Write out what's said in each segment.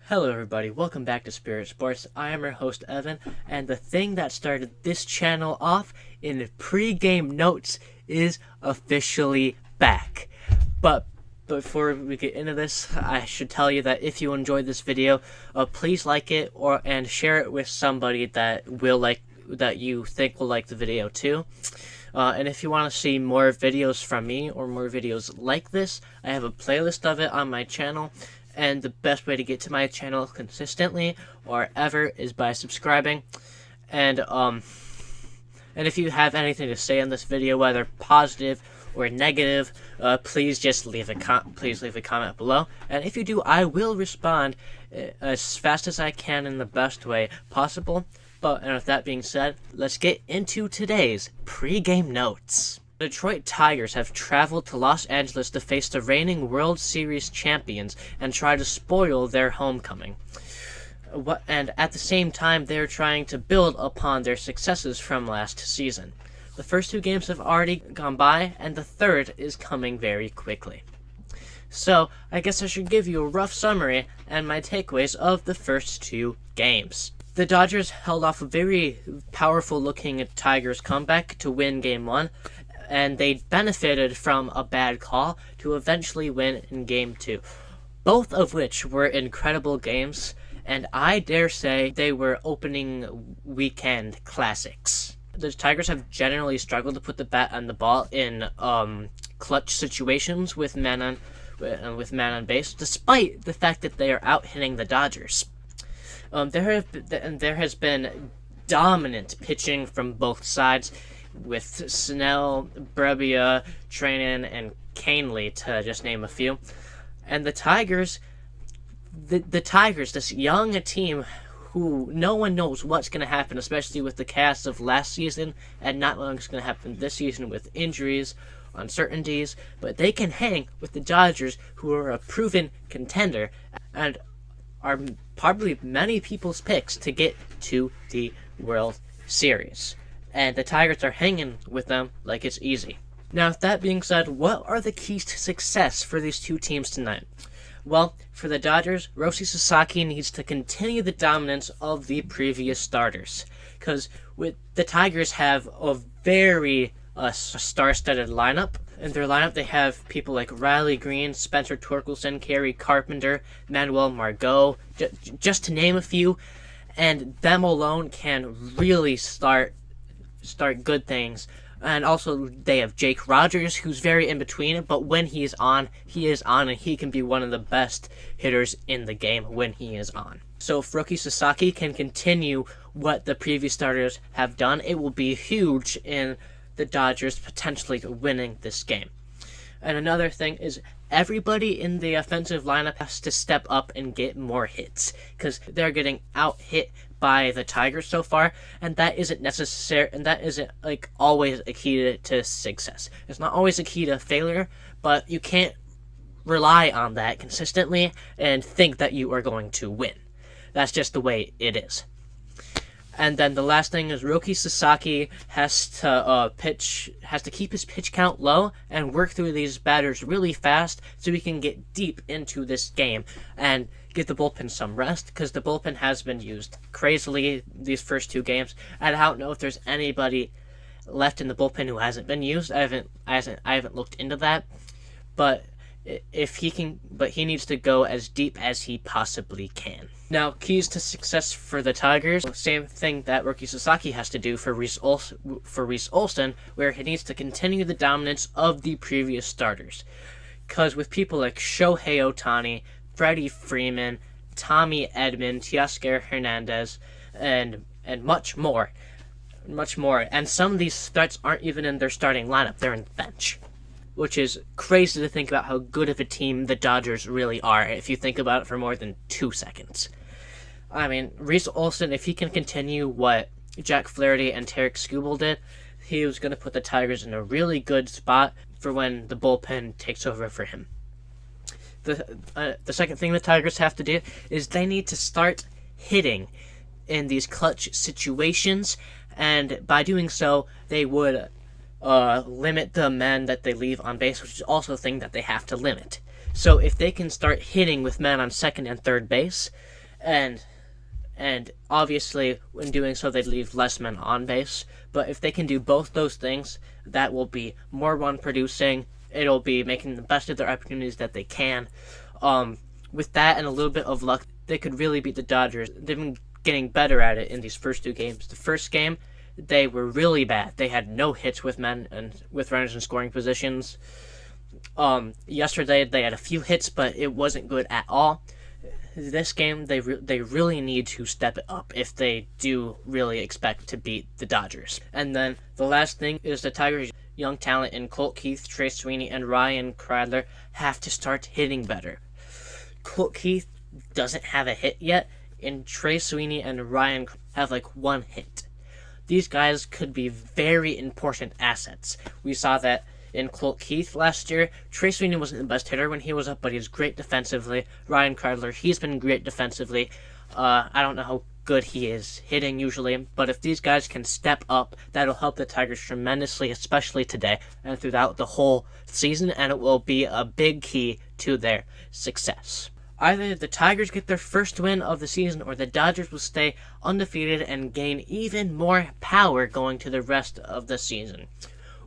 Hello everybody, welcome back to Spirit Sports. I am your host Evan, and the thing that started this channel off in pre-game notes is officially back. But before we get into this, I should tell you that if you enjoyed this video, please like it and share it with somebody that you think will like the video too. And if you want to see more videos from me or more videos like this, I have a playlist of it on my channel. And the best way to get to my channel consistently or ever is by subscribing. And if you have anything to say on this video, whether positive or negative, please just leave a comment below. And if you do, I will respond as fast as I can in the best way possible. And with that being said, let's get into today's pre-game notes. The Detroit Tigers have traveled to Los Angeles to face the reigning World Series champions and try to spoil their homecoming. And at the same time, they're trying to build upon their successes from last season. The first two games have already gone by, and the third is coming very quickly. So, I guess I should give you a rough summary and my takeaways of the first two games. The Dodgers held off a very powerful-looking Tigers comeback to win Game 1, and they benefited from a bad call to eventually win in Game 2, both of which were incredible games, and I dare say they were opening weekend classics. The Tigers have generally struggled to put the bat on the ball in clutch situations with man on base, despite the fact that they are out hitting the Dodgers. There has been dominant pitching from both sides, with Snell, Brebbia, Treinen, and Canely, to just name a few. And the Tigers, this young team who no one knows what's going to happen, especially with the chaos of last season, and not what's going to happen this season with injuries, uncertainties, but they can hang with the Dodgers, who are a proven contender, and are probably many people's picks to get to the World Series. And the Tigers are hanging with them like it's easy. Now, with that being said, what are the keys to success for these two teams tonight? Well, for the Dodgers, Roshi Sasaki needs to continue the dominance of the previous starters. Because the Tigers have a very star-studded lineup. In their lineup, they have people like Riley Green, Spencer Torkelson, Kerry Carpenter, Manuel Margot, just to name a few. And them alone can really start good things. And also they have Jake Rogers, who's very in between, but when he is on, and he can be one of the best hitters in the game when he is on. So if Roki Sasaki can continue what the previous starters have done, it will be huge in the Dodgers potentially winning this game. And another thing is everybody in the offensive lineup has to step up and get more hits, because they're getting out-hit by the Tigers so far, and that isn't necessary, and that isn't always a key to success. It's not always a key to failure, but you can't rely on that consistently and think that you are going to win. That's just the way it is. And then the last thing is Roki Sasaki has to keep his pitch count low and work through these batters really fast so he can get deep into this game and give the bullpen some rest, because the bullpen has been used crazily these first two games. And I don't know if there's anybody left in the bullpen who hasn't been used. I haven't looked into that, but he needs to go as deep as he possibly can. Now, keys to success for the Tigers, same thing that Roki Sasaki has to do for Reese Olson, where he needs to continue the dominance of the previous starters. Because with people like Shohei Ohtani, Freddie Freeman, Tommy Edman, Teoscar Hernandez, and much more, and some of these threats aren't even in their starting lineup, they're in the bench. Which is crazy to think about how good of a team the Dodgers really are, if you think about it for more than 2 seconds. I mean, Reese Olson, if he can continue what Jack Flaherty and Tarek Skubal did, he was going to put the Tigers in a really good spot for when the bullpen takes over for him. The second thing the Tigers have to do is they need to start hitting in these clutch situations, and by doing so, they would limit the men that they leave on base, which is also a thing that they have to limit. So if they can start hitting with men on second and third base, and obviously when doing so they'd leave less men on base, but if they can do both those things, that will be more run producing. It'll be making the best of their opportunities that they can. With that and a little bit of luck, they could really beat the Dodgers. They've been getting better at it in these first two games. The first game, they were really bad. They had no hits with men and with runners in scoring positions. Yesterday they had a few hits, but it wasn't good at all. This game, they really need to step it up if they do really expect to beat the Dodgers. And then the last thing is the Tigers' young talent in Colt Keith, Trey Sweeney, and Ryan Kreidler have to start hitting better. Colt Keith doesn't have a hit yet, and Trey Sweeney and Ryan have like one hit. These guys could be very important assets. We saw that in Colt Keith last year. Trey Sweeney wasn't the best hitter when he was up, but he's great defensively. Ryan Kreidler, he's been great defensively. I don't know how good he is hitting usually, but if these guys can step up, that'll help the Tigers tremendously, especially today and throughout the whole season, and it will be a big key to their success. Either the Tigers get their first win of the season, or the Dodgers will stay undefeated and gain even more power going to the rest of the season.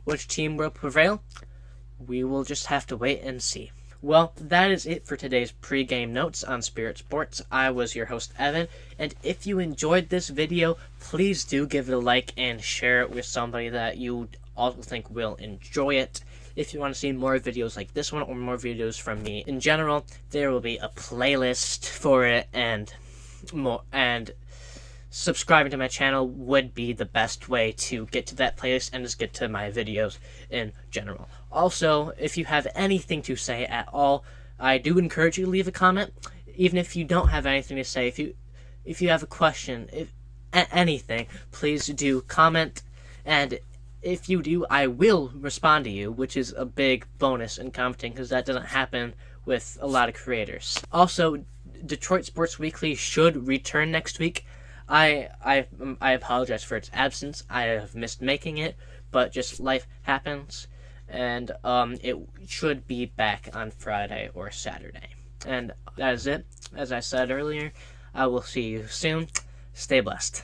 Which team will prevail? We will just have to wait and see. Well, that is it for today's pre-game notes on Spirit Sports. I was your host, Evan, and if you enjoyed this video, please do give it a like and share it with somebody that you also think will enjoy it. If you want to see more videos like this one or more videos from me in general, there will be a playlist for it, and more, and subscribing to my channel would be the best way to get to that playlist and just get to my videos in general. Also, if you have anything to say at all, I do encourage you to leave a comment. Even if you don't have anything to say, if you have a question, anything, please do comment, and if you do, I will respond to you, which is a big bonus in commenting because that doesn't happen with a lot of creators. Also, Detroit Sports Weekly should return next week. I apologize for its absence. I have missed making it, but just life happens, and it should be back on Friday or Saturday. And that is it. As I said earlier, I will see you soon. Stay blessed.